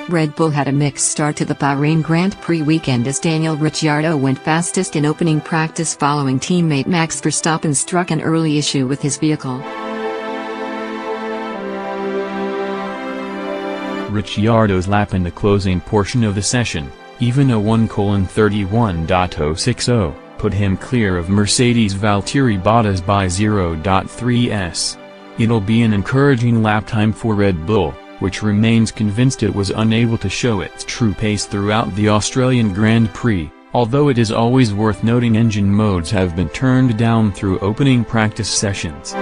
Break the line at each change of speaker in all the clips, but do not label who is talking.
Red Bull had a mixed start to the Bahrain Grand Prix weekend as Daniel Ricciardo went fastest in opening practice following teammate Max Verstappen struck an early issue with his vehicle.
Ricciardo's lap in the closing portion of the session, even a 1:31.060, put him clear of Mercedes' Valtteri Bottas by 0.3s. It'll be an encouraging lap time for Red Bull, which remains convinced it was unable to show its true pace throughout the Australian Grand Prix, although it is always worth noting engine modes have been turned down through opening practice sessions.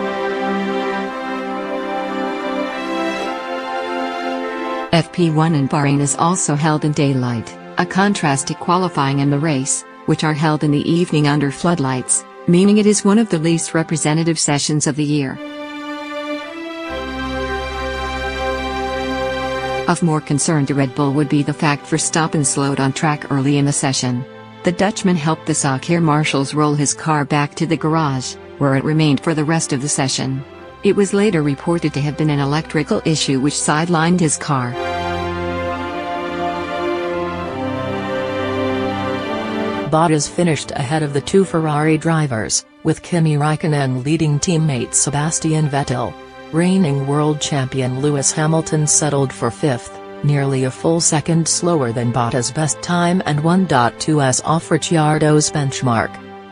FP1 in Bahrain is also held in daylight, a contrast to qualifying and the race, which are held in the evening under floodlights, meaning it is one of the least representative sessions of the year. Of more concern to Red Bull would be the fact Verstappen slowed on track early in the session. The Dutchman helped the Sakir marshals roll his car back to the garage, where it remained for the rest of the session. It was later reported to have been an electrical issue which sidelined his car.
Bottas finished ahead of the two Ferrari drivers, with Kimi Raikkonen leading teammate Sebastian Vettel. Reigning world champion Lewis Hamilton settled for fifth, nearly a full second slower than Bottas' best time and 1.2s off Ricciardo's benchmark.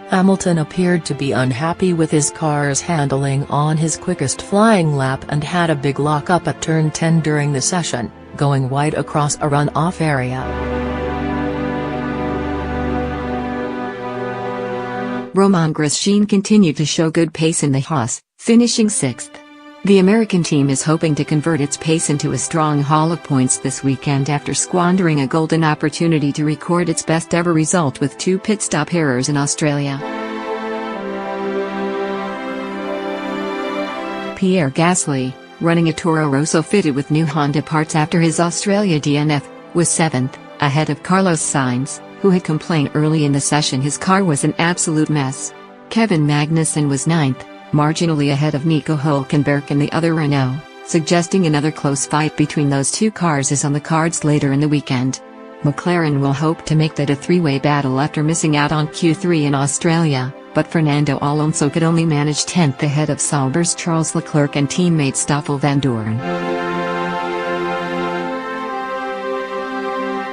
Hamilton appeared to be unhappy with his car's handling on his quickest flying lap and had a big lock-up at turn 10 during the session, going wide across a run-off area.
Romain Grosjean continued to show good pace in the Haas, finishing sixth. The American team is hoping to convert its pace into a strong haul of points this weekend after squandering a golden opportunity to record its best-ever result with two pit-stop errors in Australia. Pierre Gasly, running a Toro Rosso fitted with new Honda parts after his Australia DNF, was seventh, ahead of Carlos Sainz, who had complained early in the session his car was an absolute mess. Kevin Magnussen was ninth, marginally ahead of Nico Hülkenberg and the other Renault, suggesting another close fight between those two cars is on the cards later in the weekend. McLaren will hope to make that a three-way battle after missing out on Q3 in Australia, but Fernando Alonso could only manage 10th ahead of Sauber's Charles Leclerc and teammate Stoffel Vandoorne.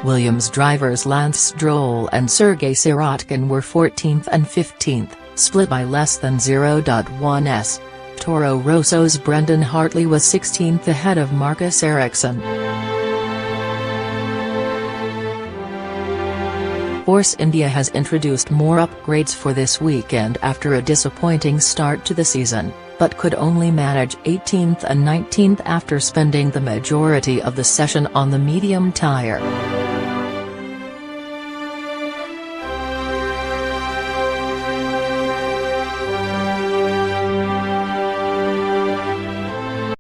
Williams drivers Lance Stroll and Sergei Sirotkin were 14th and 15th, split by less than 0.1s. Toro Rosso's Brendan Hartley was 16th ahead of Marcus Ericsson. Force India has introduced more upgrades for this weekend after a disappointing start to the season, but could only manage 18th and 19th after spending the majority of the session on the medium tyre.